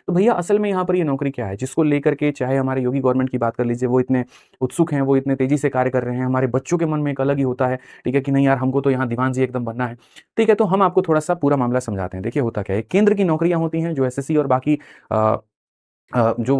तो भैया असल में यहाँ पर ये नौकरी क्या है जिसको लेकर के चाहे हमारे योगी गवर्नमेंट की बात कर लीजिए, वो इतने उत्सुक हैं, वो इतने तेजी से कार्य कर रहे हैं। हमारे बच्चों के मन में एक अलग ही होता है, ठीक है, कि नहीं यार हमको तो यहाँ दीवान जी एकदम बनना है। ठीक है, तो हम आपको थोड़ा सा पूरा मामला समझाते हैं। देखिए होता क्या है, केंद्र की नौकरियां होती हैं जो एसएससी और बाकी जो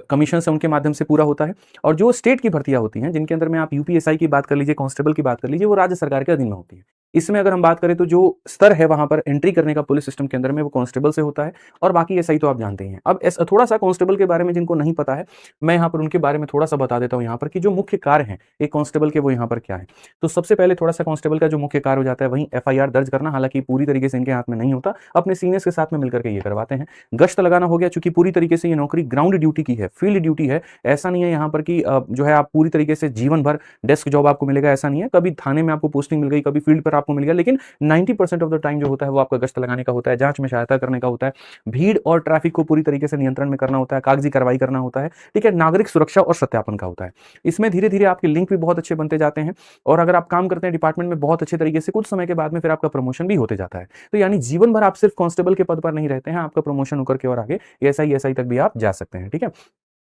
कमीशंस हैं उनके माध्यम से पूरा होता है, और जो स्टेट की भर्तियां होती हैं जिनके अंदर में आप यूपीएसआई की बात कर लीजिए, कांस्टेबल की बात कर लीजिए, वो राज्य सरकार के अधीन में होती है। इसमें अगर हम बात करें तो जो स्तर है वहां पर एंट्री करने का पुलिस सिस्टम के अंदर में, वो कांस्टेबल से होता है, और बाकी एसआई तो आप जानते ही हैं। अब थोड़ा सा कांस्टेबल के बारे में जिनको नहीं पता है, मैं यहाँ पर उनके बारे में थोड़ा सा बता देता हूँ यहाँ पर कि जो मुख्य कार्य हैं एक कांस्टेबल के वो यहाँ पर क्या है। तो सबसे पहले थोड़ा सा कांस्टेबल का जो मुख्य कार्य हो जाता है वहीं एफआईआर दर्ज करना, हालांकि पूरी तरीके से इनके हाथ में नहीं होता, अपने सीनियर्स के साथ में मिलकर के ये करवाते हैं। गश्त लगाना हो गया, चूंकि पूरी तरीके से ये नौकरी ग्राउंड ड्यूटी की है, फील्ड ड्यूटी है। ऐसा नहीं है यहाँ पर कि जो है आप पूरी तरीके से जीवन भर डेस्क जॉब आपको मिलेगा, ऐसा नहीं है। कभी थाने में आपको पोस्टिंग मिल गई, कभी फील्ड पर आपको मिल गया, लेकिन 90% ऑफ द टाइम जो होता है वो आपका गश्त लगाने का होता है, जांच में सहायता करने का होता है, भीड़ और ट्रैफिक को पूरी तरीके से नियंत्रण में करना होता है, कागजी कार्रवाई करना होता है, ठीक है, नागरिक सुरक्षा और सत्यापन का होता है। इसमें धीरे धीरे आपके लिंक भी बहुत अच्छे बनते जाते हैं, और अगर आप काम करते हैं डिपार्टमेंट में बहुत अच्छे तरीके से, कुछ समय के बाद में फिर आपका प्रमोशन भी होते जाता है। तो यानी जीवन भर आप सिर्फ कांस्टेबल के पद पर नहीं रहते हैं, आपका प्रमोशन होकर के और आगे एसआई तक भी आप जा सकते हैं, ठीक है।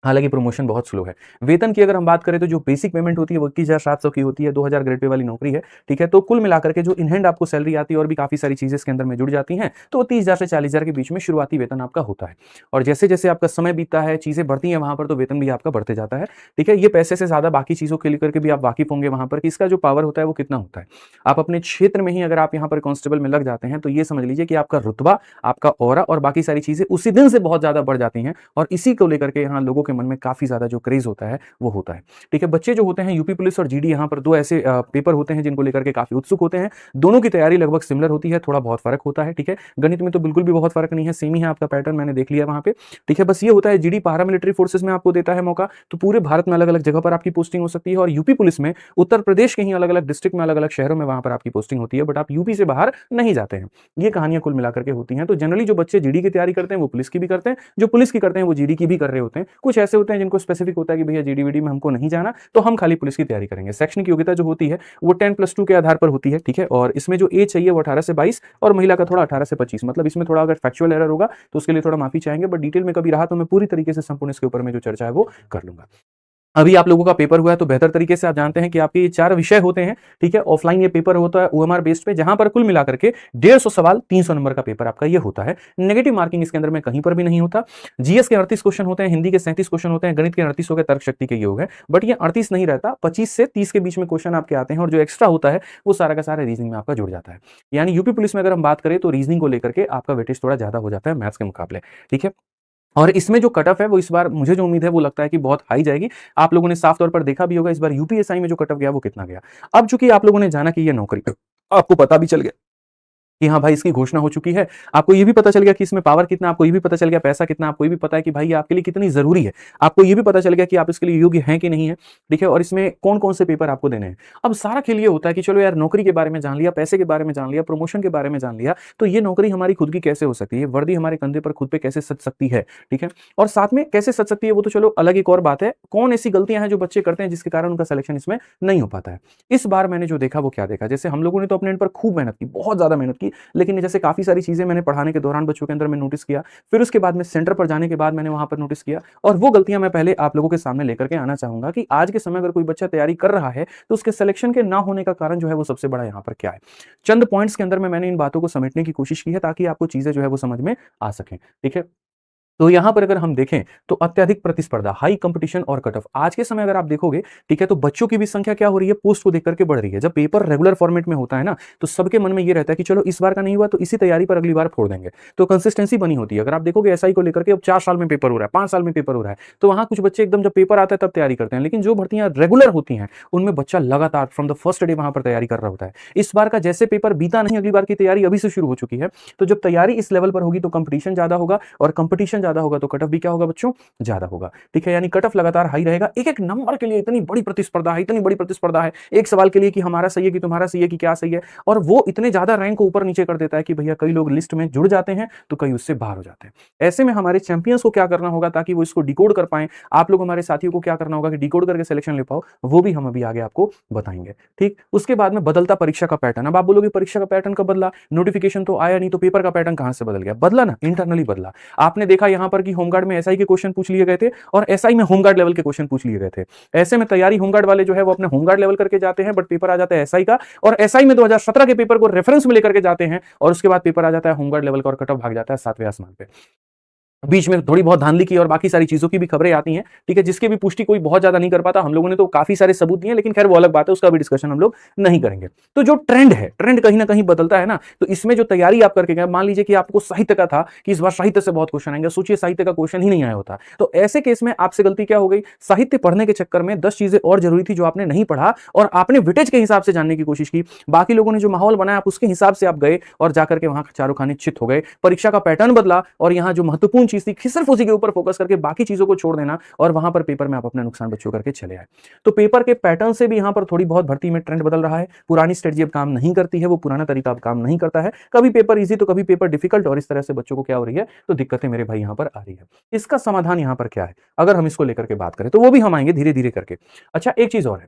हालांकि प्रमोशन बहुत स्लो है। वेतन की अगर हम बात करें तो जो बेसिक पेमेंट होती है वो 21,700 की होती है, 2000 ग्रेड पे वाली नौकरी है, ठीक है। तो कुल मिलाकर के जो इन हैंड आपको सैलरी आती है और भी काफी सारी चीजें इसके अंदर में जुड़ जाती हैं, तो 30,000 से 40,000 के बीच में शुरुआती वेतन आपका होता है। और जैसे जैसे आपका समय बीतता है, चीजें बढ़ती हैं वहां पर, तो वेतन भी आपका बढ़ते जाता है, ठीक है। ये पैसे से ज्यादा बाकी चीजों के लेकर के भी आप वाकिफ होंगे वहां पर कि इसका जो पावर होता है वो कितना होता है। आप अपने क्षेत्र में ही अगर आप यहाँ पर कांस्टेबल में लग जाते हैं तो ये समझ लीजिए कि आपका रुतबा, आपका ऑरा और बाकी सारी चीजें उसी दिन से बहुत ज्यादा बढ़ जाती हैं, और इसी को लेकर के यहाँ लोगों के मन में काफी ज्यादा जो क्रेज होता है वो होता है, ठीक है। बच्चे जो होते हैं यूपी पुलिस और जीडी, यहाँ पर दो ऐसे पेपर होते हैं जिनको लेकर के काफी उत्सुक होते हैं। दोनों की तैयारी लगभग सिमिलर होती है, थोड़ा बहुत फर्क होता है, ठीक है। गणित में तो बिल्कुल भी बहुत फर्क नहीं है, सेम ही है आपका पैटर्न, मैंने देख लिया वहां पे, ठीक है। बस ये होता है जीडी पैरामिलिट्री फोर्सेस में आपको देता है मौका, तो पूरे भारत में अलग अलग जगह पर आपकी पोस्टिंग हो सकती है, और यूपी पुलिस में उत्तर प्रदेश के ही अलग अलग डिस्ट्रिक्ट में, अलग अलग शहरों में वहां पर आपकी पोस्टिंग होती है, बट आप यूपी से बाहर नहीं जाते हैं। ये कहानियां कुल मिलाकर के होती हैं। तो जनरली जो बच्चे जीडी की तैयारी करते हैं वो पुलिस की भी करते हैं, जो पुलिस की करते हैं वो जीडी की भी कर रहे होते हैं। कुछ ऐसे होते हैं जिनको स्पेसिफिक होता है कि भैया जीडी वीडी में हमको नहीं जाना, तो हम खाली पुलिस की तैयारी करेंगे। शैक्षणिक योग्यता जो होती है वो 10+2 के आधार पर होती है, ठीक है। और इसमें जो एज चाहिए वो 18 से 22, और महिला का थोड़ा 18 से 25। मतलब इसमें थोड़ा अगर फैक्चुअल एरर होगा तो उसके लिए थोड़ा माफी चाहेंगे, बट डिटेल में कभी रहा तो मैं पूरी तरीके से संपूर्ण इसके ऊपर में जो चर्चा है वो कर लूंगा। अभी आप लोगों का पेपर हुआ है तो बेहतर तरीके से आप जानते हैं कि आपके ये 4 विषय होते हैं, ठीक है। ऑफलाइन ये पेपर होता है ओएमआर बेस्ड पे, जहां पर कुल मिलाकर के 150 सवाल, 300 नंबर का पेपर आपका ये होता है। नेगेटिव मार्किंग इसके अंदर में कहीं पर भी नहीं होता। जीएस के 38 क्वेश्चन होते हैं, हिंदी के 37 क्वेश्चन होते हैं, गणित के 38 हो गए, तर्क शक्ति के ये हो गए, बट ये 38 नहीं रहता, 25 से 30 के बीच में क्वेश्चन आपके आते हैं, और जो एक्स्ट्रा होता है वो सारा का सारा रीजनिंग में आपका जुड़ जाता है। यानी यूपी पुलिस में अगर हम बात करें तो रीजनिंग को लेकर के आपका वेटेज थोड़ा ज्यादा हो जाता है मैथ्स के मुकाबले, ठीक है। और इसमें जो कट ऑफ है वो इस बार मुझे जो उम्मीद है वो लगता है कि बहुत हाई जाएगी। आप लोगों ने साफ तौर पर देखा भी होगा इस बार यूपीएसआई में जो कट ऑफ गया वो कितना गया। अब चूंकि आप लोगों ने जाना कि ये नौकरी, आपको पता भी चल गया कि हाँ भाई इसकी घोषणा हो चुकी है, आपको ये भी पता चल गया कि इसमें पावर कितना, आपको ये भी पता चल गया पैसा कितना, आपको ये भी पता है कि भाई ये आपके लिए कितनी जरूरी है, आपको ये भी पता चल गया कि आप इसके लिए योग्य हैं कि नहीं है, ठीक है। और इसमें कौन कौन से पेपर आपको देने हैं। अब सारा खेल ये होता है कि चलो यार नौकरी के बारे में जान लिया, पैसे के बारे में जान लिया, प्रमोशन के बारे में जान लिया, तो ये नौकरी हमारी खुद की कैसे हो सकती है, वर्दी हमारे कंधे पर खुद पे कैसे सच सकती है, ठीक है। और साथ में कैसे सच सकती है वो तो चलो अलग एक और बात है, कौन ऐसी गलतियां हैं जो बच्चे करते हैं जिसके कारण उनका सिलेक्शन इसमें नहीं हो पाता है। इस बार मैंने जो देखा वो क्या देखा, जैसे हम लोगों ने तो अपने पर खूब मेहनत की, बहुत ज्यादा मेहनत की, लेकिन जैसे काफी सारी चीजें मैंने पढ़ाने के दौरान बच्चों के अंदर में नोटिस किया, फिर उसके बाद में सेंटर पर जाने के बाद मैंने वहां पर नोटिस किया, और वो गलतियां मैं पहले आप लोगों के सामने लेकर के आना चाहूंगा कि आज के समय अगर कोई बच्चा तैयारी कर रहा है तो उसके सिलेक्शन के ना होने का कारण जो है वो सबसे बड़ा यहां पर क्या है। चंद पॉइंट्स के अंदर में मैंने इन बातों को समेटने की कोशिश की है ताकि आपको चीजें जो है वो समझ में आ सकें, ठीक है। तो यहां पर अगर हम देखें तो अत्यधिक प्रतिस्पर्धा, हाई कंपटीशन और कट ऑफ। आज के समय अगर आप देखोगे, ठीक है, तो बच्चों की भी संख्या क्या हो रही है, पोस्ट को देख करके बढ़ रही है। जब पेपर रेगुलर फॉर्मेट में होता है ना, तो सबके मन में ये रहता है कि चलो इस बार का नहीं हुआ तो इसी तैयारी पर अगली बार फोड़ देंगे, तो कंसिस्टेंसी बनी होती है। अगर आप देखोगे एसआई को लेकर के अब 4 साल में पेपर हो रहा है, 5 साल में पेपर हो रहा है, तो वहां कुछ बच्चे एकदम जब पेपर आता है तब तैयारी करते हैं, लेकिन जो भर्तियां रेगुलर होती हैं उनमें बच्चा लगातार फ्रॉम द फर्स्ट डे वहां पर तैयारी कर रहा होता है। इस बार का जैसे पेपर बीता नहीं, अगली बार की तैयारी अभी से शुरू हो चुकी है, तो जब तैयारी इस लेवल पर होगी तो कंपटीशन ज्यादा होगा, और कंपटीशन ज्यादा होगा तो कट ऑफ भी क्या होगा बच्चों, ज्यादा होगा, ठीक है। यानी कट ऑफ लगातार हाई रहेगा। एक एक नंबर के लिए इतनी बड़ी प्रतिस्पर्धा है, इतनी बड़ी प्रतिस्पर्धा है, एक सवाल के लिए कि हमारा सही है कि तुम्हारा सही है कि क्या सही है, और वो इतने ज्यादा रैंक को ऊपर नीचे कर देता है कि भैया कई लोग लिस्ट में जुड़ जाते हैं तो कई उससे बाहर हो जाते हैं। ऐसे में हमारे चैंपियंस को क्या करना होगा ताकि वो इसको डिकोड कर पाए, आप लोग हमारे साथियों को क्या करना होगा कि डिकोड करके सिलेक्शन ले पाओ, वो भी हम अभी आगे आपको बताएंगे, ठीक। उसके बाद में बदलता परीक्षा का पैटर्न। अब आप बोलोगे परीक्षा का पैटर्न कब बदला, नोटिफिकेशन तो आया नहीं तो पेपर का पैटर्न कहां से बदल गया, बदला ना, इंटरनली बदला। आपने देखा यहाँ पर कि होमगार्ड में एसआई के क्वेश्चन पूछ लिए गए थे और एसआई में होमगार्ड लेवल के क्वेश्चन पूछ लिए गए थे। ऐसे में तैयारी होमगार्ड वाले जो है वो अपने होमगार्ड लेवल करके जाते हैं, बट पेपर आ जाता है एसआई का, और एसआई में 2017 के पेपर को रेफरेंस में लेकर के जाते हैं और उसके बाद पेपर आ जाता है होमगार्ड लेवल का और कट ऑफ भाग जाता है 7वें आसमान पे। बीच में थोड़ी बहुत धांधली की और बाकी सारी चीजों की भी खबरें आती हैं, ठीक है, जिसके भी पुष्टि कोई बहुत ज्यादा नहीं कर पाता। हम लोगों ने तो काफी सारे सबूत दिए, लेकिन खैर वो अलग बात है, उसका भी डिस्कशन हम लोग नहीं करेंगे। तो जो ट्रेंड है, ट्रेंड कहीं ना कहीं बदलता है ना, तो इसमें जो तैयारी आप करके गए, मान लीजिए कि आपको साहित्य का था कि इस बार साहित्य से बहुत क्वेश्चन आएंगे, सोचिए साहित्य का क्वेश्चन ही नहीं आया होता, तो ऐसे केस में आपसे गलती क्या हो गई, साहित्य पढ़ने के चक्कर में 10 चीजें और जरूरी थी जो आपने नहीं पढ़ा और आपने वेटेज के हिसाब से जानने की कोशिश की। बाकी लोगों ने जो माहौल बनाया आप उसके हिसाब से आप गए और जाकर के वहां चारों खाने चित हो गए। परीक्षा का पैटर्न बदला और यहां जो महत्वपूर्ण चीज थी सिर्फ उसी के ऊपर फोकस करके बाकी चीजों को छोड़ देना और वहां पर पेपर में आप अपना नुकसान बच्चों करके चले आए। तो पेपर के पैटर्न से भी यहां पर थोड़ी बहुत भर्ती में ट्रेंड बदल रहा है। पुरानी स्ट्रेटजी अब काम नहीं करती है, वो पुराना तरीका अब काम नहीं करता है। कभी पेपर इजी तो कभी पेपर डिफिकल्ट, और इस तरह से बच्चों को क्या हो रही है, तो दिक्कतें मेरे भाई यहां पर आ रही है। इसका समाधान यहां पर क्या है, अगर हम इसको लेकर के बात करें तो वो भी हम आएंगे धीरे धीरे करके। अच्छा, एक चीज और है,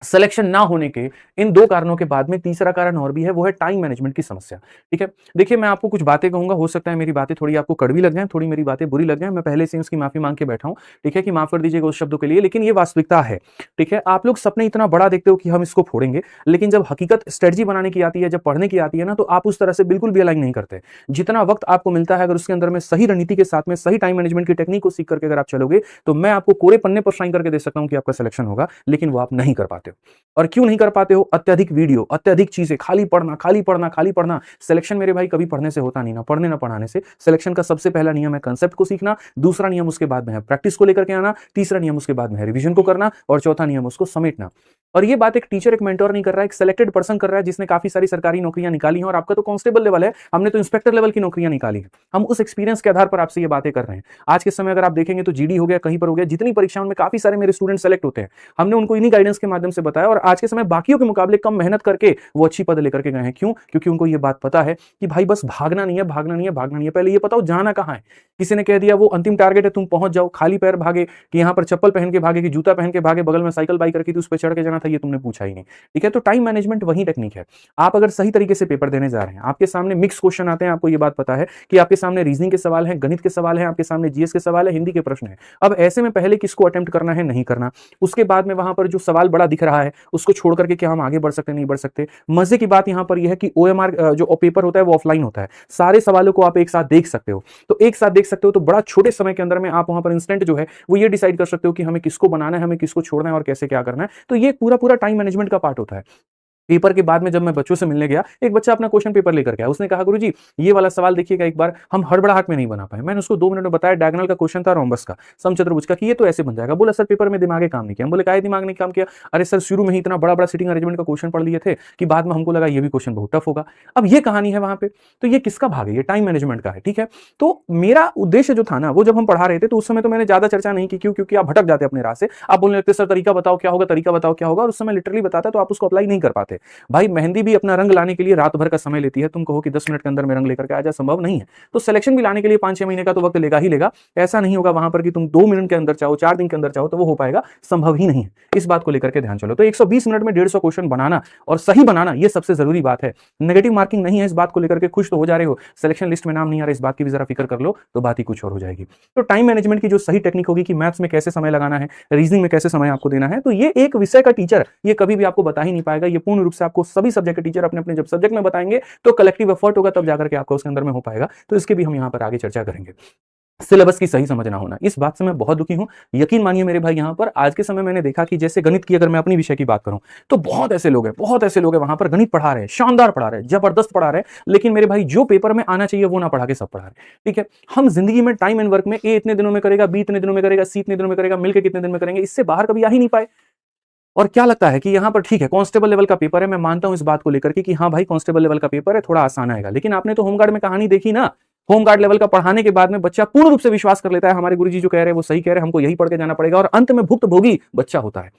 सिलेक्शन ना होने के इन 2 कारणों के बाद में तीसरा कारण और भी है, वो है टाइम मैनेजमेंट की समस्या। ठीक है, देखिए मैं आपको कुछ बातें कहूंगा, हो सकता है मेरी बातें थोड़ी आपको कड़वी लग जाएं, थोड़ी मेरी बातें बुरी लग जाएं, मैं पहले से उसकी माफी मांग के बैठा हूं, ठीक है, कि माफ कर दीजिएगा उस शब्दों के लिए, लेकिन ये वास्तविकता है। ठीक है, आप लोग सपने इतना बड़ा देखते हो कि हम इसको फोड़ेंगे, लेकिन जब हकीकत स्ट्रेटजी बनाने की आती है, जब पढ़ने की आती है ना, तो आप उस तरह से बिल्कुल भी अलाइन नहीं करते। जितना वक्त आपको मिलता है, अगर उसके अंदर में सही रणनीति के साथ में सही टाइम मैनेजमेंट की टेक्निक को सीख करके अगर आप चलोगे, तो मैं आपको कोरे पन्ने पर साइन करके दे सकता हूं कि आपका सिलेक्शन होगा, लेकिन वो आप नहीं कर पाते हो। और क्यों नहीं कर पाते हो, अत्यधिक वीडियो, अत्यधिक चीजें, खाली पढ़ना खाली पढ़ना खाली पढ़ना। सिलेक्शन मेरे भाई कभी पढ़ने से होता नहीं, ना पढ़ने ना पढ़ाने से। सिलेक्शन का सबसे पहला नियम है कंसेप्ट को सीखना, दूसरा नियम उसके बाद में है प्रैक्टिस को लेकर के आना, तीसरा नियम उसके बाद में है रिवीजन को करना, और चौथा नियम उसको समेटना। और ये बात एक टीचर, एक मेंटर नहीं कर रहा है, एक सिलेक्टेड पर्सन कर रहा है जिसने काफी सारी सरकारी नौकरियां निकाली हैं। और आपका तो कांस्टेबल लेवल है, हमने तो इंस्पेक्टर लेवल की नौकरियां निकाली है। हम उस एक्सपीरियंस के आधार पर आपसे ये बातें कर रहे हैं। आज के समय अगर आप देखेंगे तो जीडी हो गया, कहीं पर हो गया, जितनी परीक्षाओं में काफी सारे मेरे स्टूडेंट सेलेक्ट होते हैं, हमने उनको इन्हीं गाइडेंस के माध्यम से बताया, और आज के समय बाकियों के मुकाबले कम मेहनत करके वो अच्छी पद लेकर के गए हैं। क्यों? क्योंकि उनको ये बात पता है कि भाई बस भागना नहीं है, भागना नहीं है, भागना नहीं है, पहले ये बताओ जाना कहां है। किसी ने कह दिया वो अंतिम टारगेट है, तुम पहुंच जाओ, खाली पैर भागे कि यहां पर चप्पल पहन के भागे कि जूता पहन के भागे, बगल में साइकिल बाइक रखी थी उस पर चढ़ के जाना था, ये तुमने पूछा ही नहीं। ठीक है, तो टाइम मैनेजमेंट वही टेक्निक है। आप अगर सही तरीके से पेपर देने जा रहे हैं, आपके सामने मिक्स क्वेश्चन आते हैं, आपको ये बात पता है कि आपके सामने रीजनिंग के सवाल हैं, गणित के सवाल हैं, आपके सामने जीएस के सवाल है, हिंदी के प्रश्न है। अब ऐसे में पहले किसको अटेम्प्ट करना है, नहीं करना, उसके बाद में वहां पर जो सवाल बड़ा दिख रहा है उसको छोड़ करके क्या हम आगे बढ़ सकते, नहीं बढ़ सकते। मजे की बात यहां पर यह है कि ओएमआर जो पेपर होता है वो ऑफलाइन होता है, सारे सवालों को आप एक साथ देख सकते हो। तो एक साथ देख सकते हो तो बड़ा छोटे समय के अंदर में आप वहां पर इंस्टेंट जो है वो ये डिसाइड कर सकते हो कि हमें किसको बनाना है, हमें किसको छोड़ना है और कैसे क्या करना है। तो ये पूरा पूरा टाइम मैनेजमेंट का पार्ट होता है। पेपर के बाद में जब मैं बच्चों से मिलने गया, एक बच्चा अपना क्वेश्चन पेपर लेकर गया, उसने कहा गुरुजी ये वाला सवाल देखिएगा एक बार, हम हड़बड़ाहट में नहीं बना पाए। मैंने उसको 2 मिनट में बताया, डायगोनल का क्वेश्चन था, रोम्बस का, समचतुर्भुज का, कि ये तो ऐसे बन जाएगा। बोला सर पेपर में दिमाग काम नहीं किया। हम बोले काहे दिमाग नहीं काम किया? अरे सर शुरू में ही इतना बड़ा बड़ा सिटिंग अरेंजमेंट का क्वेश्चन पढ़ लिए थे कि बाद में हमको लगा ये भी क्वेश्चन बहुत टफ होगा। अब ये कहानी है वहां पे। तो ये किसका भाग है? ये टाइम मैनेजमेंट का है। ठीक है, तो मेरा उद्देश्य जो था ना, वो जब हम पढ़ा रहे थे तो उस समय तो मैंने ज्यादा चर्चा नहीं की। क्यों? क्योंकि आप भटक जाते अपने राह से, आप बोलने लगते सर तरीका बताओ क्या होगा, तरीका बताओ क्या होगा, और उस समय लिटरली बताता तो आप उसको अप्लाई नहीं कर पाते। भाई मेहंदी भी अपना रंग लाने के लिए रात भर का समय लेती है, तुम कहो कि 10 मिनट के अंदर में रंग लेकर के आ जाए, संभव नहीं है। तो सिलेक्शन भी लाने के लिए 5-6 महीने का तो वक्त लेगा ही लेगा। ऐसा नहीं होगा वहां पर कि तुम 2 मिनट के अंदर चाहो, 4 दिन के अंदर चाहो तो वो हो पाएगा, संभव ही नहीं है। इस बात को लेकर के ध्यान चलो। तो 120 मिनट में 150 क्वेश्चन बनाना और सही बनाना, ये सबसे जरूरी बात है। नेगेटिव मार्किंग नहीं है, इस बात को लेकर के खुश तो हो जा रहे हो, सिलेक्शन लिस्ट में नाम नहीं आ रहा, इस बात की भी जरा फिक्र कर लो तो बात ही कुछ और हो जाएगी। तो टाइम मैनेजमेंट की जो सही टेक्निक होगी कि मैथ्स में कैसे समय लगाना है, रीजनिंग में कैसे समय आपको देना है, तो ये एक विषय का टीचर ये कभी भी आपको बता ही नहीं पाएगा। ये पूर्ण रूप से आपको सभी सब्जेक्ट के टीचर अपने अपने जब सब्जेक्ट में बताएंगे तो कलेक्टिव एफर्ट होगा, तब जाकर के आपको उसके अंदर में हो पाएगा। तो इसके भी हम यहां पर आगे चर्चा करेंगे। सिलेबस की सही समझना होना, इस बात से मैं बहुत दुखी हूं। यकीन मानिए मेरे भाई, यहां पर आज के समय मैंने देखा कि जैसे गणित की अगर मैं अपनी विषय की बात करूं तो बहुत ऐसे लोग हैं वहां पर गणित पढ़ा रहे हैं, शानदार पढ़ा रहे हैं, जबरदस्त पढ़ा रहे हैं, लेकिन मेरे भाई जो पेपर में आना चाहिए वो ना पढ़ा के सब पढ़ा रहे हैं। ठीक है, हम जिंदगी में टाइम एंड वर्क में ए इतने दिनों में करेगा, बी इतने दिनों में करेगा, सी इतने दिनों में करेगा, मिलकर कितने दिन में करेंगे, इससे बाहर कभी आ ही नहीं पाए। और क्या लगता है कि यहां पर ठीक है कांस्टेबल लेवल का पेपर है, मैं मानता हूं इस बात को लेकर के कि हाँ भाई कांस्टेबल लेवल का पेपर है, थोड़ा आसान आएगा, लेकिन आपने तो होमगार्ड में कहानी देखी ना। होमगार्ड लेवल का पढ़ाने के बाद में बच्चा पूर्ण रूप से विश्वास कर लेता है हमारे गुरुजी जो कह रहे हैं वो सही कह रहे हैं, हमको यही पढ़ के जाना पड़ेगा, और अंत में भुक्तभोगी बच्चा होता है।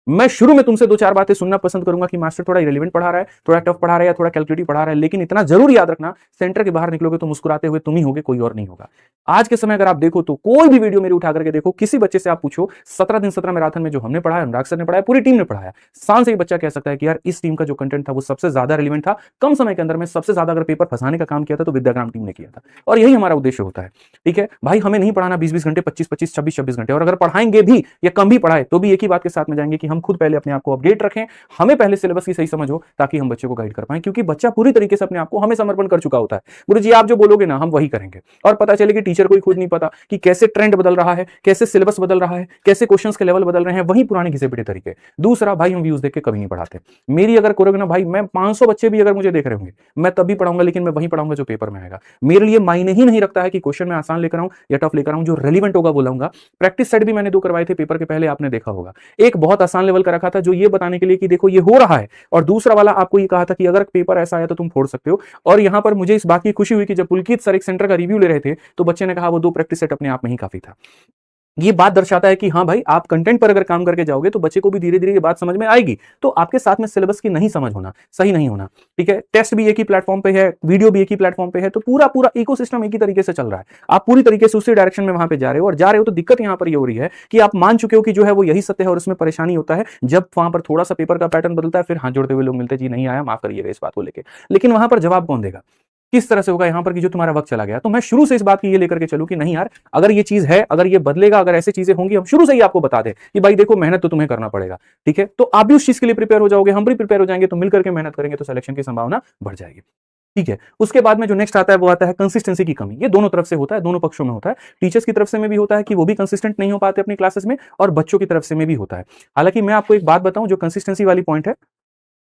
मैं शुरू में तुमसे 2-4 बातें सुनना पसंद करूंगा कि मास्टर थोड़ा इरेलीवेंट पढ़ा रहा है, थोड़ा टफ पढ़ा रहा है या थोड़ा कैलकुलेटिव पढ़ा रहा है, लेकिन इतना जरूर याद रखना, सेंटर के बाहर निकलोगे तो मुस्कुराते हुए तुम ही होगे, कोई और नहीं होगा। आज के समय अगर आप देखो तो कोई भी वीडियो मेरी उठा करके देखो, किसी बच्चे से आप पूछो 17 दिन 17 मैराथन में जो हमने पढ़ाया, अनुराग सर ने पढ़ाया, पूरी टीम ने पढ़ाया, शान से ही बच्चा कह सकता है कि यार इस टीम का जो कंटेंट था वो सबसे ज्यादा रिलेवेंट था, कम समय के अंदर में सबसे ज्यादा अगर पेपर फंसाने का काम किया था तो विद्याग्राम टीम ने किया था। और यही हमारा उद्देश्य होता है। ठीक है भाई, हमें नहीं पढ़ाना 20-20 घंटे, 25-25, 26-26 घंटे, और अगर पढ़ाएंगे भी या कम भी पढ़ाए तो भी एक ही बात के साथ में जाएंगे कि हम खुद पहले अपने आप को अपडेट रखें, हमें पहले सिलेबस की सही समझ हो ताकि हम बच्चे को गाइड कर पाए, क्योंकि बच्चा पूरी तरीके से अपने आप को हमें समर्पण कर चुका होता है। गुरुजी आप जो बोलोगे ना हम वही करेंगे, और पता चले कि टीचर को खुद नहीं पता कि कैसे ट्रेंड बदल रहा है, कैसे सिलेबस बदल रहा है, कैसे क्वेश्चंस के लेवल बदल रहे हैं, वही पुराने घिसे पिटे तरीके। दूसरा भाई, हम व्यूज देख के कभी नहीं पढ़ाते। मेरी अगर करोगे ना भाई, मैं 500 बच्चे भी अगर मुझे देख रहे होंगे मैं तब भी पढ़ाऊंगा, लेकिन मैं वही पढ़ाऊंगा जो पेपर में आएगा। मेरे लिए मायने ही नहीं रखता है कि क्वेश्चन में आसान लेकर आऊं या टफ लेकर आऊं, जो रेलिवेंट होगा वो लाऊंगा। प्रैक्टिस सेट भी मैंने 2 करवाए थे पेपर के पहले, आपने देखा होगा। एक बहुत आसान लेवल का रखा था जो ये बताने के लिए कि देखो ये हो रहा है, और दूसरा वाला आपको ये कहा था कि अगर पेपर ऐसा आया तो तुम फोड़ सकते हो। और यहां पर मुझे इस बात की खुशी हुई कि जब पुलकित सर एक सेंटर का रिव्यू ले रहे थे तो बच्चे ने कहा वो 2 प्रैक्टिस सेट अपने आप में ही काफी था। ये बात दर्शाता है कि हाँ भाई, आप कंटेंट पर अगर काम करके जाओगे तो बच्चे को भी धीरे धीरे ये बात समझ में आएगी। तो आपके साथ में सिलेबस की नहीं समझ होना सही नहीं होना। ठीक है, टेस्ट भी एक ही प्लेटफॉर्म पे है, वीडियो भी एक ही प्लेटफॉर्म पे है, तो पूरा पूरा इकोसिस्टम एक ही तरीके से चल रहा है। आप पूरी तरीके से उसी डायरेक्शन में वहां पे जा रहे हो, और जा रहे हो तो दिक्कत यहां पर ये हो रही है कि आप मान चुके हो कि जो है वो यही सत्य है, और उसमें परेशानी होता है जब वहां पर थोड़ा सा पेपर का पैटर्न बदलता है, फिर हाथ जोड़ते हुए लोग मिलते हैं, जी नहीं आया, माफ करिएगा इस बात को लेकर। लेकिन वहां पर जवाब कौन देगा, किस तरह से होगा यहां पर कि जो तुम्हारा वक्त चला गया। तो मैं शुरू से इस बात की ये लेकर के चलूं कि नहीं यार, अगर ये चीज है, अगर ये बदलेगा, अगर ऐसी चीजें होंगी, हम शुरू से ही आपको बता दें कि भाई देखो मेहनत तो तुम्हें करना पड़ेगा। ठीक है, तो आप भी उस चीज के लिए प्रिपेयर हो जाओगे, हम भी प्रिपेयर हो जाएंगे, तो मिलकर के मेहनत करेंगे तो सिलेक्शन की संभावना बढ़ जाएगी। ठीक है, उसके बाद में जो नेक्स्ट आता है वो आता है कंसिस्टेंसी की कमी। ये दोनों तरफ से होता है, दोनों पक्षों में होता है। टीचर्स की तरफ से में भी होता है कि वो भी कंसिस्टेंट नहीं हो पाते अपनी क्लासेस में, और बच्चों की तरफ से में भी होता है। हालांकि मैं आपको एक बात बताऊं, जो कंसिस्टेंसी वाली पॉइंट है,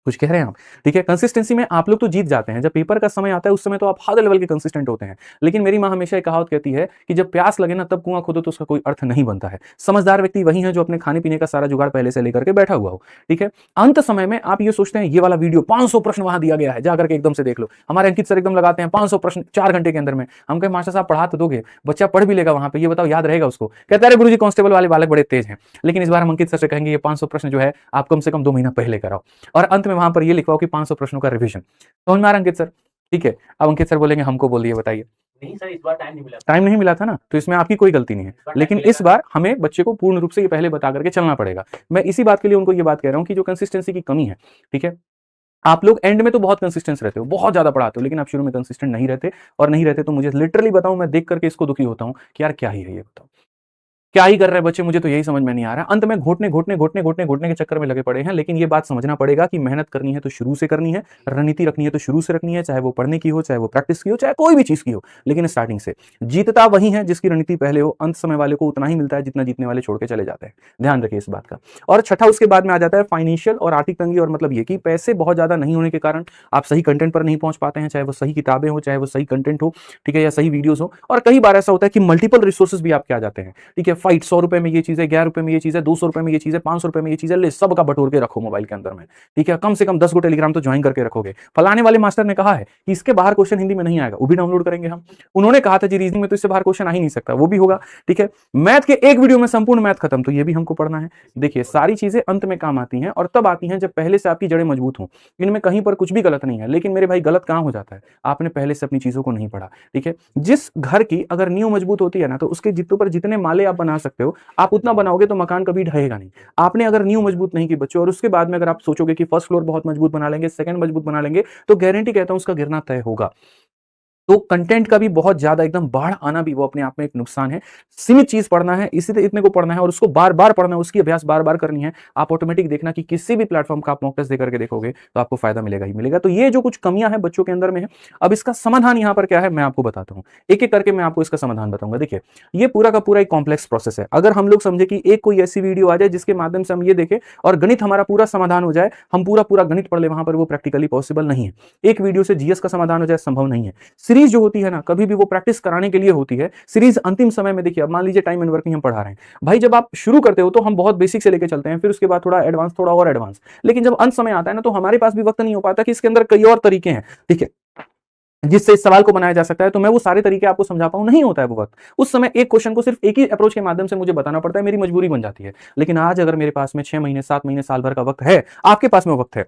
कुछ कह रहे हैं आप, ठीक है, कंसिस्टेंसी में आप लोग तो जीत जाते हैं, जब पेपर का समय आता है उस समय तो आप हाई लेवल के कंसिस्टेंट होते हैं। लेकिन मेरी मां हमेशा एक कहावत कहती है कि जब प्यास लगे ना तब कुआं खोदो तो उसका कोई अर्थ नहीं बनता है। समझदार व्यक्ति वही है जो अपने खाने पीने का सारा जुगाड़ पहले से लेकर के बैठा हुआ हो। ठीक है, अंत समय में आप ये सोचते हैं ये वाला वीडियो 500 प्रश्न वहां दिया गया है, जाकर के एकदम से देख लो। हमारे अंकित सर एकदम लगाते हैं 500 प्रश्न 4 घंटे के अंदर में। हम कहे मास्टर साहब पढ़ा तो दोगे, बच्चा पढ़ भी लेगा वहां पे, ये बताओ याद रहेगा उसको? कहता है गुरुजी कांस्टेबल वाले बालक बड़े तेज हैं। लेकिन इस बार हम अंकित सर से कहेंगे ये 500 प्रश्न जो है आप कम से कम 2 महीना पहले कराओ, और अंत में वहां पर ये लिखवाओ कि 500 प्रश्नों का रिवीजन। समझ में आ रहा अंकित सर? ठीक है, अब अंकित सर बोलेंगे हमको बोलिए, बताइए। नहीं सर, इस बार टाइम नहीं मिला। टाइम नहीं मिला था ना, तो इसमें आपकी कोई गलती नहीं है, लेकिन इस बार हमें बच्चे को पूर्ण रूप से ये पहले बता करके चलना पड़ेगा। मैं इसी बात के लिए उनको ये बात कह रहा हूं कि जो कंसिस्टेंसी की कमी है, ठीक है, आप लोग एंड में तो बहुत कंसिस्टेंस रहते हो, बहुत ज्यादा पढ़ाते हो, लेकिन आप शुरू में कंसिस्टेंट नहीं रहते, और नहीं रहते तो मुझे लिटरली बताऊं, मैं देख करके इसको दुखी होता हूं कि यार क्या ही है ये, बताओ क्या ही कर रहे हैं बच्चे, मुझे तो यही समझ में नहीं आ रहा। अंत में घोटने घोटने घोटने घोटने घोटने के चक्कर में लगे पड़े हैं। लेकिन ये बात समझना पड़ेगा कि मेहनत करनी है तो शुरू से करनी है, रणनीति रखनी है तो शुरू से रखनी है, चाहे वो पढ़ने की हो, चाहे वो प्रैक्टिस की हो, चाहे कोई भी चीज की हो, लेकिन स्टार्टिंग से। जीतता वही है जिसकी रणनीति पहले हो। अंत समय वाले को उतना ही मिलता है जितना जीतने वाले छोड़ के चले जाते हैं, ध्यान रखिए इस बात का। और छठा उसके बाद में आ जाता है फाइनेंशियल और आर्थिक तंगी, और मतलब ये कि पैसे बहुत ज्यादा नहीं होने के कारण आप सही कंटेंट पर नहीं पहुंच पाते हैं, चाहे वो सही किताबें हो, चाहे वो सही कंटेंट हो, ठीक है, या सही वीडियोस हो। और कई बार ऐसा होता है कि मल्टीपल रिसोर्सेज भी आपके आ जाते हैं। ठीक है, फाइट 100 रुपए में ये चीज है, 11 रुपए में ये चीज है, 200 रुपए में ये चीज है, 500 रुपए में ये चीज है, ले सबका बटोर के रखो मोबाइल के अंदर में। ठीक है, कम से कम 10 गो टेलीग्राम तो ज्वाइन करके रखोगे। फलाने वाले मास्टर ने कहा है कि इसके बाहर क्वेश्चन हिंदी में नहीं आएगा, वो भी डाउनलोड करेंगे हम। उन्होंने कहा था जी रीजनिंग में तो इससे बाहर क्वेश्चन आ ही नहीं सकता, वो भी होगा। ठीक है, मैथ के एक वीडियो में संपूर्ण मैथ खत्म, तो ये भी हमको पढ़ना है। देखिए सारी चीजें अंत में काम आती हैं, और तब आती हैं जब पहले से आपकी जड़ें मजबूत हों। इनमें कहीं पर कुछ भी गलत नहीं है, लेकिन मेरे भाई गलत कहां हो जाता है, आपने पहले से अपनी चीजों को नहीं पढ़ा। ठीक है, जिस घर की अगर नींव मजबूत होती है ना, तो उसके जितों पर जितने माले आप बना सकते हो आप उतना बनाओगे तो मकान कभी ढहेगा नहीं। आपने अगर नींव मजबूत नहीं की बच्चों, और उसके बाद में अगर आप सोचोगे कि फर्स्ट फ्लोर बहुत मजबूत बना लेंगे, सेकंड मजबूत बना लेंगे, तो गारंटी कहता हूं उसका गिरना तय होगा। तो कंटेंट का भी बहुत ज्यादा एकदम बाढ़ आना भी वो अपने आप में एक नुकसान है। सीमित चीज पढ़ना है, इसी इतने को पढ़ना है, और उसको बार बार पढ़ना है, उसकी अभ्यास बार बार करनी है। आप ऑटोमेटिक देखना कि किसी भी प्लेटफॉर्म का आप मॉक टेस्ट देकर के देखोगे तो आपको फायदा मिलेगा ही मिलेगा। तो ये जो कुछ कमियां हैं बच्चों के अंदर में है, अब इसका समाधान यहां पर क्या है मैं आपको बताता हूं, एक एक करके मैं आपको इसका समाधान बताऊंगा। देखिए ये पूरा का पूरा एक कॉम्प्लेक्स प्रोसेस है। अगर हम लोग समझे कि एक कोई ऐसी वीडियो आ जाए जिसके माध्यम से हम ये देखें और गणित हमारा पूरा समाधान हो जाए, हम पूरा पूरा गणित पढ़ ले, वहां पर वो प्रैक्टिकली पॉसिबल नहीं है। एक वीडियो से जीएस का समाधान हो जाए, संभव नहीं है। सीरीज जो होती है ना, कभी भी वो प्रैक्टिस कराने के लिए होती है। सीरीज अंतिम समय में देखिए, अब मान लीजिए टाइम एंड वर्किंग हम पढ़ा रहे हैं भाई, जब आप शुरू करते हो तो हम बहुत बेसिक से लेके चलते हैं, फिर उसके बाद थोड़ा एडवांस, थोड़ा और एडवांस। लेकिन जब अंत समय आता है ना, तो हमारे पास भी वक्त नहीं हो पाता कि इसके अंदर कई और तरीके हैं। ठीक है, जिससे इस सवाल को बनाया जा सकता है, तो मैं वो सारे तरीके आपको समझा पाऊँ, नहीं होता है वो वक़्त। उस समय एक क्वेश्चन को सिर्फ एक ही अप्रोच के माध्यम से मुझे बताना पड़ता है, मेरी मजबूरी बन जाती है। लेकिन आज अगर मेरे पास में 6 महीने, 7 महीने, साल भर का वक़्त है, आपके पास में वक़्त है,